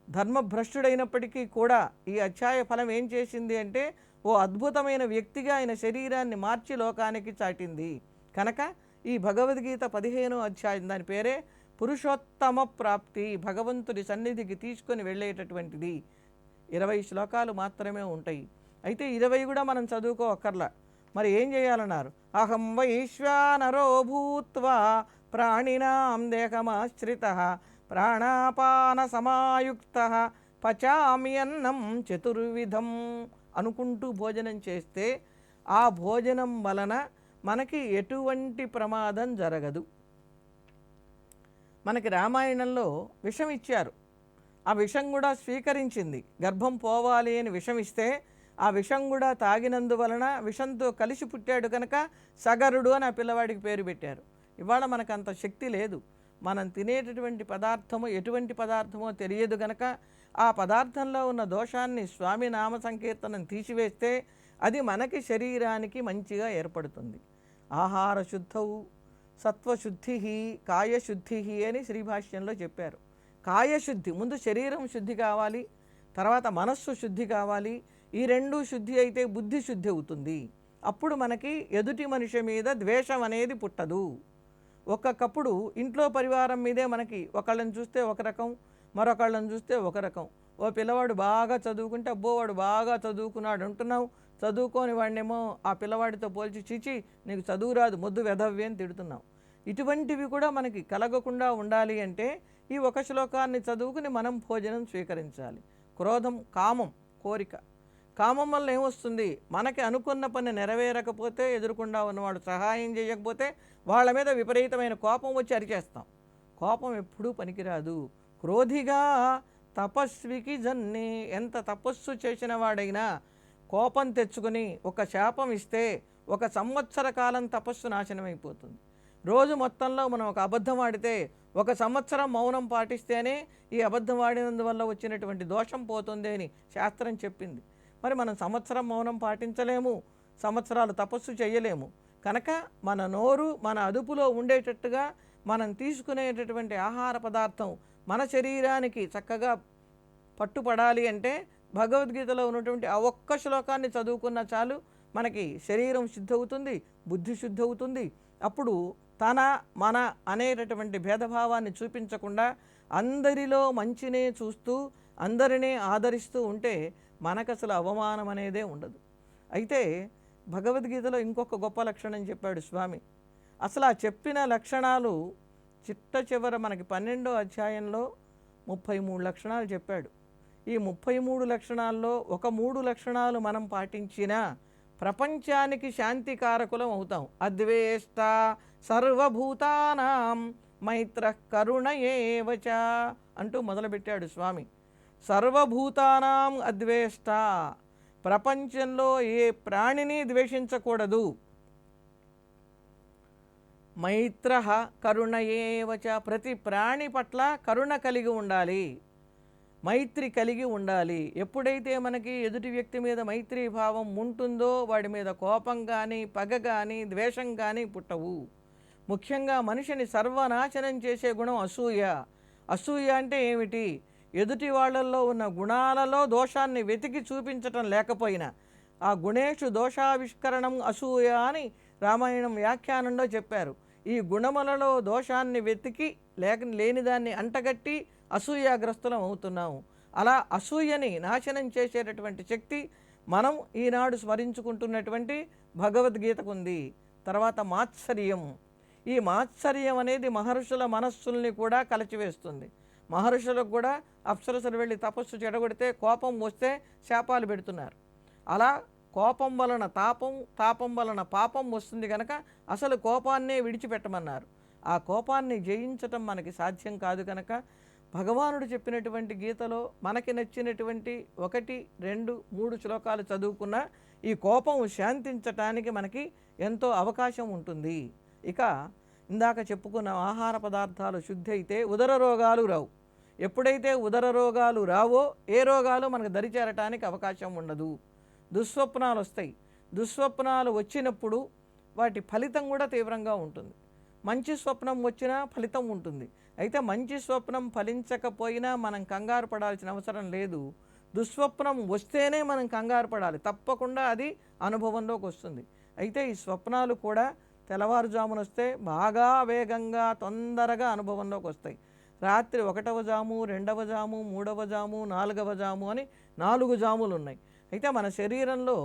ధర్మభ్రష్టుడైనప్పటికీ కూడా ఈ అధ్యాయ ఫలం ఏం చేసింది అంటే ఓ అద్భుతమైన వ్యక్తిగా ఆయన శరీరాన్ని మార్చి లోకానికి చాటింది. కనుక ఈ భగవద్గీత 15వ అధ్యాయం, దాని పేరే పురుషోత్తమ ప్రాప్తి, భగవంతుడి సన్నిధికి తీసుకొని వెళ్ళేటటువంటిది. 20 శ్లోకాలు మాత్రమే ఉంటాయి. అయితే 20 కూడా మనం చదువుకోవక్కర్లా. మరి ఏం చేయాలన్నారు? అహం వైశ్వానరో భూత్వా ప్రాణినాం దేహమాశ్రితః ప్రాణాపాన సమాయుక్తః పచామ్యన్నం చతుర్విధం అనుకుంటూ భోజనం చేస్తే ఆ భోజనం వలన మనకి ఎటువంటి ప్రమాదం జరగదు. మనకి రామాయణంలో విషం ఇచ్చారు, ఆ విషం కూడా స్వీకరించింది. గర్భం పోవాలి అని విషం ఇస్తే ఆ విషం కూడా తాగినందువలన విషంతో కలిసి పుట్టాడు కనుక సగరుడు అని ఆ పిల్లవాడికి పేరు పెట్టారు. ఇవాళ మనకు అంత శక్తి లేదు. మనం తినేటటువంటి పదార్థము ఎటువంటి పదార్థమో తెలియదు గనక ఆ పదార్థంలో ఉన్న దోషాన్ని స్వామి నామ సంకీర్తనం తీసివేస్తే అది మనకి శరీరానికి మంచిగా ఏర్పడుతుంది. ఆహార శుద్ధవు సత్వశుద్ధి కాయశుద్ధి అని శ్రీభాష్యంలో చెప్పారు. కాయశుద్ధి, ముందు శరీరం శుద్ధి కావాలి, తర్వాత మనస్సు శుద్ధి కావాలి. ఈ రెండు శుద్ధి అయితే బుద్ధి శుద్ధి అవుతుంది. అప్పుడు మనకి ఎదుటి మనిషి మీద ద్వేషం అనేది పుట్టదు. ఒక్కొక్కప్పుడు ఇంట్లో పరివారం మీదే మనకి ఒకళ్ళని చూస్తే ఒక రకం, మరొకళ్ళని చూస్తే ఒక రకం. ఓ పిల్లవాడు బాగా చదువుకుంటే అబ్బో వాడు బాగా చదువుకున్నాడు అంటున్నావు, చదువుకోని వాడినేమో ఆ పిల్లవాడితో పోల్చి చీచి నీకు చదువు రాదు మొద్దు వెధవ్వి అని తిడుతున్నావు. ఇటువంటివి కూడా మనకి కలగకుండా ఉండాలి అంటే ఈ ఒక శ్లోకాన్ని చదువుకుని మనం భోజనం స్వీకరించాలి. క్రోధం కామం, కోరిక. కామం వల్ల ఏమొస్తుంది? మనకి అనుకున్న పని నెరవేరకపోతే, ఎదురుకుండా ఉన్నవాడు సహాయం చేయకపోతే వాళ్ళ మీద విపరీతమైన కోపం వచ్చి అరిచేస్తాం. కోపం ఎప్పుడూ పనికిరాదు. క్రోధిగా తపస్వికి జన్ని, ఎంత తపస్సు చేసిన వాడైనా కోపం తెచ్చుకొని ఒక శాపం ఇస్తే 1 సంవత్సర కాలం తపస్సు నాశనమైపోతుంది. రోజు మొత్తంలో మనం ఒక అబద్ధం ఆడితే 1 సంవత్సరం మౌనం పాటిస్తేనే ఈ అబద్ధం ఆడినందువల్ల వచ్చినటువంటి దోషం పోతుంది అని శాస్త్రం చెప్పింది. మరి మనం సంవత్సరం మౌనం పాటించలేము, సంవత్సరాలు తపస్సు చేయలేము. కనుక మన నోరు మన అదుపులో ఉండేటట్టుగా మనం తీసుకునేటటువంటి ఆహార పదార్థం మన శరీరానికి చక్కగా పట్టుపడాలి అంటే భగవద్గీతలో ఉన్నటువంటి ఆ ఒక్క శ్లోకాన్ని చదువుకున్న చాలు మనకి శరీరం శుద్ధవుతుంది, బుద్ధి శుద్ధవుతుంది. అప్పుడు తన మన అనేటటువంటి భేదభావాన్ని చూపించకుండా అందరిలో మంచినే చూస్తూ అందరినీ ఆదరిస్తూ ఉంటే మనకు అసలు అవమానం అనేదే ఉండదు. అయితే భగవద్గీతలో ఇంకొక గొప్ప లక్షణం చెప్పాడు స్వామి. అసలు ఆ చెప్పిన లక్షణాలు చిట్ట చివర మనకి 12వ అధ్యాయంలో 33 లక్షణాలు చెప్పాడు. ఈ 33 లక్షణాల్లో ఒక 3 లక్షణాలు మనం పాటించినా ప్రపంచానికి శాంతికారకులం అవుతాం. అద్వేష్ట సర్వభూతానాం మైత్ర కరుణ ఏవచ అంటూ మొదలుపెట్టాడు స్వామి. సర్వభూతానాం అద్వేష్ట, ప్రపంచంలో ఏ ప్రాణిని ద్వేషించకూడదు. మైత్ర కరుణ ఏవచ, ప్రతి ప్రాణి పట్ల కరుణ కలిగి ఉండాలి, మైత్రి కలిగి ఉండాలి. ఎప్పుడైతే మనకి ఎదుటి వ్యక్తి మీద మైత్రీ భావం ఉంటుందో వాడి మీద కోపం కానీ పగ కానీ ద్వేషం కానీ పుట్టవు. ముఖ్యంగా మనిషిని సర్వనాశనం చేసే గుణం అసూయ. అసూయ అంటే ఏమిటి? ఎదుటి వాళ్ళల్లో ఉన్న గుణాలలో దోషాన్ని వెతికి చూపించటం లేకపోయినా ఆ గుణేషు దోషావిష్కరణం అసూయ అని రామాయణం వ్యాఖ్యానంలో చెప్పారు. ఈ గుణములలో దోషాన్ని వెతికి లేనిదాన్ని అంటగట్టి అసూయాగ్రస్తులం అవుతున్నాము. అలా అసూయని నాశనం చేసేటటువంటి శక్తి మనం ఈనాడు స్మరించుకుంటున్నటువంటి భగవద్గీతకు ఉంది. తర్వాత మాత్సర్యం. ఈ మాత్సర్యం అనేది మహర్షుల మనస్సుల్ని కూడా కలచివేస్తుంది. మహర్షులకు కూడా అప్సరసలు వెళ్ళి తపస్సు చెడగొడితే కోపం వస్తే శాపాలు పెడుతున్నారు. అలా కోపం వలన తాపం, తాపం వలన పాపం వస్తుంది కనుక అసలు కోపాన్నే విడిచిపెట్టమన్నారు. ఆ కోపాన్ని జయించటం మనకి సాధ్యం కాదు కనుక భగవానుడు చెప్పినటువంటి గీతలో మనకి నచ్చినటువంటి 1, 2, 3 శ్లోకాలు చదువుకున్నా ఈ కోపం శాంతించటానికి మనకి ఎంతో అవకాశం ఉంటుంది. ఇక ఇందాక చెప్పుకున్న ఆహార పదార్థాలు శుద్ధి అయితే ఉదర రోగాలు రావు. ఎప్పుడైతే ఉదర రోగాలు రావో ఏ రోగాలు మనకు దరిచేరటానికి అవకాశం ఉండదు. దుస్వప్నాలు వస్తాయి. దుస్వప్నాలు వచ్చినప్పుడు వాటి ఫలితం కూడా తీవ్రంగా ఉంటుంది. మంచి స్వప్నం వచ్చినా ఫలితం ఉంటుంది. అయితే మంచి స్వప్నం ఫలించకపోయినా మనం కంగారు పడాల్సిన అవసరం లేదు. దుస్వప్నం వస్తేనే మనం కంగారు పడాలి. తప్పకుండా అది అనుభవంలోకి వస్తుంది. అయితే ఈ స్వప్నాలు కూడా తెల్లవారుజామున వస్తే బాగా వేగంగా తొందరగా అనుభవంలోకి వస్తాయి. రాత్రి 1వ జాము, 2వ జాము, 3వ జాము, 4వ జాము అని 4 జాములు ఉన్నాయి. అయితే మన శరీరంలో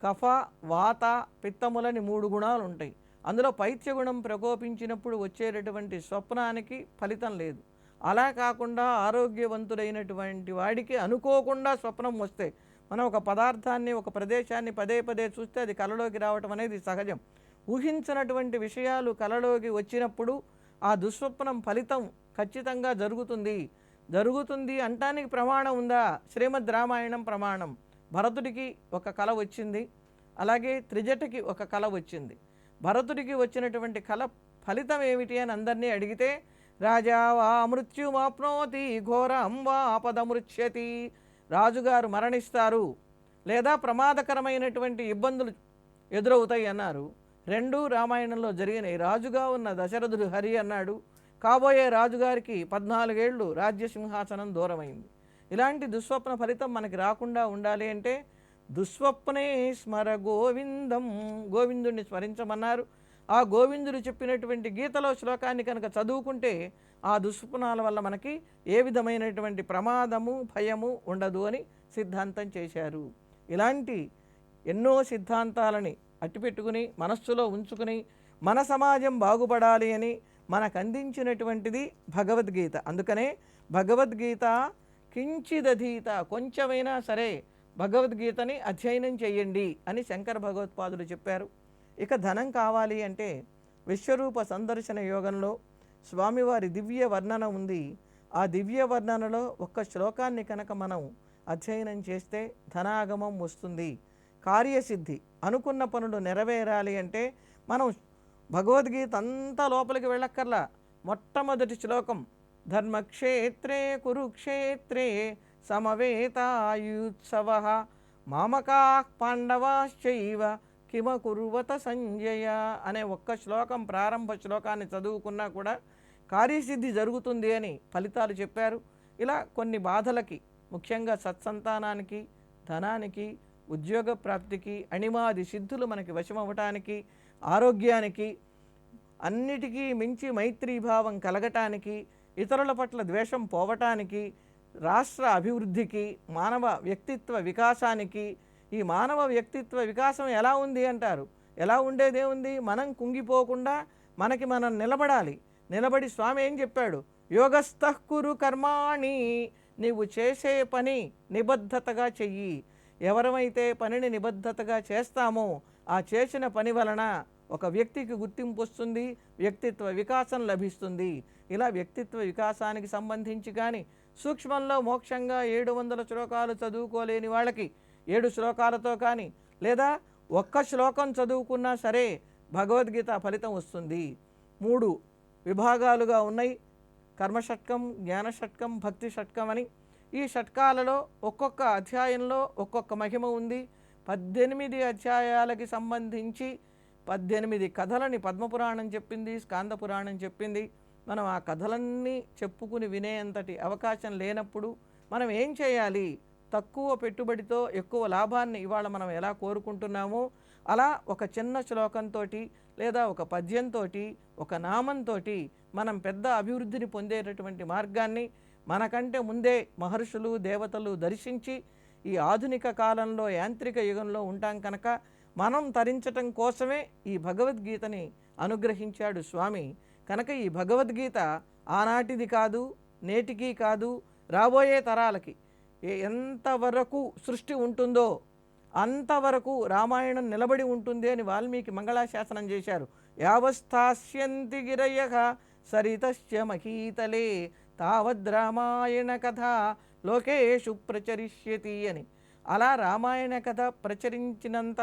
కఫ, వాత, పిత్తములని 3 గుణాలు ఉంటాయి. అందులో పైత్యగుణం ప్రకోపించినప్పుడు వచ్చేటటువంటి స్వప్నానికి ఫలితం లేదు. అలా కాకుండా ఆరోగ్యవంతుడైనటువంటి వాడికి అనుకోకుండా స్వప్నం వస్తే మనం ఒక పదార్థాన్ని, ఒక ప్రదేశాన్ని పదే పదే చూస్తే అది కలలోకి రావటం అనేది సహజం. ఊహించినటువంటి విషయాలు కలలోకి వచ్చినప్పుడు ఆ దుస్వప్నం ఫలితం ఖచ్చితంగా జరుగుతుంది అంటానికి ప్రమాణం ఉందా? శ్రీమద్ రామాయణం ప్రమాణం. భరతుడికి ఒక కల వచ్చింది, అలాగే త్రిజటకి ఒక కల వచ్చింది. భరతుడికి వచ్చినటువంటి కల ఫలితం ఏమిటి అని అందరినీ అడిగితే, రాజా వా మృత్యుమాప్నోతి ఘోరం వా ఆపదమృచ్యతి, రాజుగారు మరణిస్తారు లేదా ప్రమాదకరమైనటువంటి ఇబ్బందులు ఎదురవుతాయి అన్నారు. 2 రామాయణంలో జరిగినాయి. రాజుగా ఉన్న దశరథుడు హరి అన్నాడు, కాబోయే రాజుగారికి 14 ఏళ్ళు రాజ్యసింహాసనం దూరమైంది. ఇలాంటి దుస్వప్న ఫలితం మనకి రాకుండా ఉండాలి అంటే దుస్వప్నే స్మర గోవిందం, గోవిందుడిని స్మరించమన్నారు. ఆ గోవిందుడు చెప్పినటువంటి గీతలో శ్లోకాన్ని కనుక చదువుకుంటే ఆ దుస్వప్నాల వల్ల మనకి ఏ విధమైనటువంటి ప్రమాదము, భయము ఉండదు అని సిద్ధాంతం చేశారు. ఇలాంటి ఎన్నో సిద్ధాంతాలని అట్టిపెట్టుకుని మనస్సులో ఉంచుకుని మన సమాజం బాగుపడాలి అని మనకు అందించినటువంటిది భగవద్గీత. అందుకనే భగవద్గీత కించిదధీత, కొంచెమైనా సరే భగవద్గీతని అధ్యయనం చేయండి అని శంకర భగవత్పాదులు చెప్పారు. ఇక ధనం కావాలి అంటే విశ్వరూప సందర్శన యోగంలో స్వామివారి దివ్య వర్ణన ఉంది. ఆ దివ్య వర్ణనలో ఒక్క శ్లోకాన్ని కనుక మనం అధ్యయనం చేస్తే ధనాగమం వస్తుంది, కార్యసిద్ధి. అనుకున్న పనులు నెరవేరాలి అంటే మనం భగవద్గీత అంతా లోపలికి వెళ్ళక్కర్లా. మొట్టమొదటి శ్లోకం, ధర్మక్షేత్రే కురుక్షేత్రే సమవేతాయుత్సవ మామకాః పాండవాశ్చైవ కిమకుర్వత సంజయ అనే ఒక్క శ్లోకం, ప్రారంభ శ్లోకాన్ని చదువుకున్నా కూడా కార్యసిద్ధి జరుగుతుంది అని ఫలితాలు చెప్పారు. ఇలా కొన్ని బాధలకి, ముఖ్యంగా సత్సంతానానికి, ధనానికి, ఉద్యోగ ప్రాప్తికి, అణిమాది సిద్ధులు మనకి వశమవటానికి, ఆరోగ్యానికి, అన్నిటికీ మించి మైత్రీభావం కలగటానికి, ఇతరుల పట్ల ద్వేషం పోవటానికి, రాష్ట్ర అభివృద్ధికి, మానవ వ్యక్తిత్వ వికాసానికి. ఈ మానవ వ్యక్తిత్వ వికాసం ఎలా ఉంది అంటారు. ఎలా ఉండేదే ఉంది? మనం కుంగిపోకుండా మనకి మనం నిలబడాలి. నిలబడి స్వామి ఏం చెప్పాడు? యోగస్థః కురు కర్మాణి, నీవు చేసే పని నిబద్ధతగా చెయ్యి. ఎవరమైతే పనిని నిబద్ధతగా చేస్తామో ఆ చేసిన పని వలన ఒక వ్యక్తికి గుర్తింపు వస్తుంది, వ్యక్తిత్వ వికాసం లభిస్తుంది. ఇలా వ్యక్తిత్వ వికాసానికి సంబంధించి కానీ సూక్ష్మంలో మోక్షంగా 700 శ్లోకాలు చదువుకోలేని వాళ్ళకి 7 శ్లోకాలతో కానీ లేదా ఒక్క శ్లోకం చదువుకున్నా సరే భగవద్గీత ఫలితం వస్తుంది. 3 విభాగాలుగా ఉన్నాయి, కర్మషట్కం, జ్ఞానషట్కం, భక్తి షట్కం అని. ఈ షట్కాలలో ఒక్కొక్క అధ్యాయంలో ఒక్కొక్క మహిమ ఉంది. 18 అధ్యాయాలకి సంబంధించి 18 కథలని పద్మపురాణం చెప్పింది, స్కాంద పురాణం చెప్పింది. మనం ఆ కథలన్నీ చెప్పుకుని వినేంతటి అవకాశం లేనప్పుడు మనం ఏం చేయాలి? తక్కువ పెట్టుబడితో ఎక్కువ లాభాన్ని ఇవాళ మనం ఎలా కోరుకుంటున్నామో అలా ఒక చిన్న శ్లోకంతో లేదా ఒక పద్యంతో, ఒక నామంతో మనం పెద్ద అభివృద్ధిని పొందేటటువంటి మార్గాన్ని మనకంటే ముందే మహర్షులు, దేవతలు దర్శించి ఈ ఆధునిక కాలంలో, యాంత్రిక యుగంలో ఉంటాం కనుక మనం తరించటం కోసమే ఈ భగవద్గీతని అనుగ్రహించాడు స్వామి. కనుక ఈ భగవద్గీత ఆనాటిది కాదు, నేటికి కాదు, రాబోయే తరాలకి ఎంతవరకు సృష్టి ఉంటుందో అంతవరకు రామాయణం నిలబడి ఉంటుంది అని వాల్మీకి మంగళాశాసనం చేశారు. యావస్థాస్యంతి గిరయః సరితస్య మహీతలే తావద్ రామాయణ కథ లోకేషు ప్రచరిష్యతి అని. అలా రామాయణ కథ ప్రచురించినంత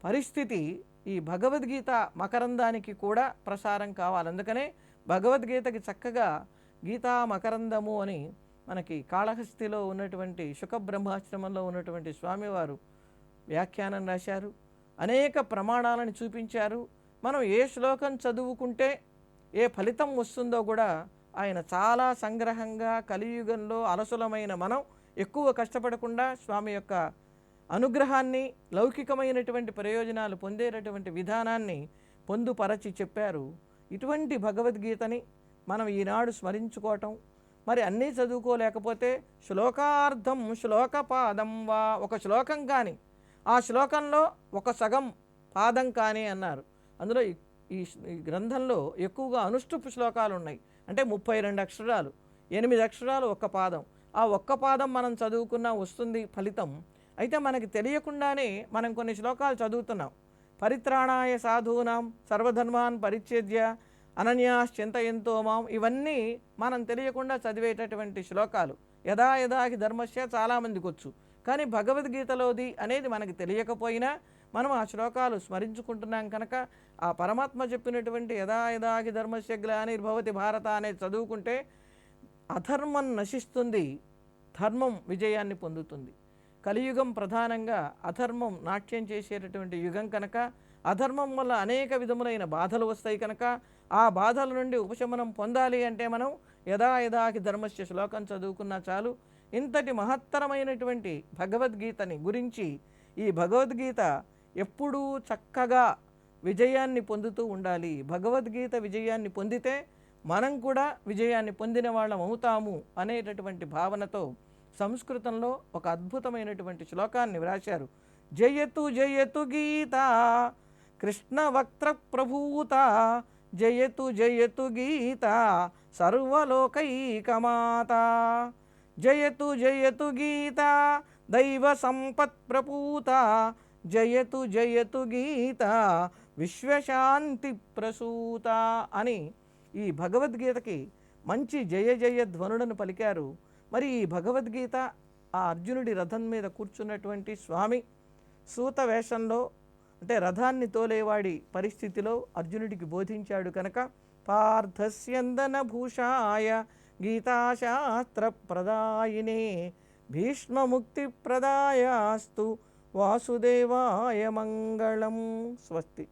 పరిస్థితి ఈ భగవద్గీత మకరందానికి కూడా ప్రసారం కావాలి. అందుకనే భగవద్గీతకి చక్కగా గీతా మకరందము అని మనకి కాళహస్తిలో ఉన్నటువంటి శుకబ్రహ్మాశ్రమంలో ఉన్నటువంటి స్వామివారు వ్యాఖ్యానం రాశారు. అనేక ప్రమాణాలను చూపించారు. మనం ఏ శ్లోకం చదువుకుంటే ఏ ఫలితం వస్తుందో కూడా ఆయన చాలా సంగ్రహంగా, కలియుగంలో అలసులమైన మనం ఎక్కువ కష్టపడకుండా స్వామి యొక్క అనుగ్రహాన్ని, లౌకికమైనటువంటి ప్రయోజనాలు పొందేటటువంటి విధానాన్ని పొందుపరచి చెప్పారు. ఇటువంటి భగవద్గీతని మనం ఈనాడు స్మరించుకోవటం, మరి అన్నీ చదువుకోలేకపోతే శ్లోకార్థం శ్లోకపాదం వా, ఒక శ్లోకం కానీ ఆ శ్లోకంలో ఒక సగం పాదం కానీ అన్నారు. అందులో ఈ గ్రంథంలో ఎక్కువగా అనుష్ఠుప్ శ్లోకాలు ఉన్నాయి. అంటే 32 అక్షరాలు, 8 అక్షరాలు ఒక్క పాదం. ఆ ఒక్క పాదం మనం చదువుకున్నా వస్తుంది ఫలితం. అయితే మనకి తెలియకుండానే మనం కొన్ని శ్లోకాలు చదువుతున్నాం. పరిత్రాణాయ సాధూనాం సర్వధర్మాన్ పరిచ్ఛేద్య అనన్యాశ్చింతయంతో మాం, ఇవన్నీ మనం తెలియకుండా చదివేటటువంటి శ్లోకాలు. యదా యదాకి ధర్మస్య చాలామందికి వచ్చు, కానీ భగవద్గీతలోది అనేది మనకి తెలియకపోయినా మనం ఆ శ్లోకాలు స్మరించుకుంటున్నాం కనుక ఆ పరమాత్మ చెప్పినటువంటి యదా యదాకి ధర్మస్య గ్లానిర్భవతి భారత అనేది చదువుకుంటే అధర్మం నశిస్తుంది, ధర్మం విజయాన్ని పొందుతుంది. కలియుగం ప్రధానంగా అధర్మం నాట్యం చేసేటటువంటి యుగం కనుక అధర్మం వల్ల అనేక విధములైన బాధలు వస్తాయి కనుక ఆ బాధల నుండి ఉపశమనం పొందాలి అంటే మనం యదా యదాకి ధర్మస్య శ్లోకం చదువుకున్నా చాలు. ఇంతటి మహత్తరమైనటువంటి భగవద్గీతని గురించి, ఈ భగవద్గీత ఎప్పుడూ చక్కగా విజయాన్ని పొందుతూ ఉండాలి. భగవద్గీత విజయాన్ని పొందితే మనం కూడా విజయాన్ని పొందిన వాళ్ళం అవుతాము అనేటటువంటి భావనతో సంస్కృతంలో ఒక అద్భుతమైనటువంటి శ్లోకాన్ని వ్రాశారు. జయతు జయతు గీత కృష్ణ వక్త్ర ప్రభూత, జయతు జయతు గీత సర్వలోకైకమాత, జయతు జయతు గీత దైవ సంపత్ ప్రపూత, జయతు జయతు గీత విశ్వశాంతి ప్రసూత అని ఈ భగవద్గీతకి మంచి జయ జయ ధ్వనులను పలికారు. మరి ఈ భగవద్గీత ఆ అర్జునుడి రథం మీద కూర్చున్నటువంటి స్వామి సూత వేషంలో, అంటే రథాన్ని తోలేవాడి పరిస్థితిలో అర్జునుడికి బోధించాడు కనుక పార్థస్యందన భూషాయ గీతాశాస్త్ర ప్రదాయినే భీష్మముక్తి ప్రదాయాస్తు వాసుదేవాయ మంగళం. స్వస్తి.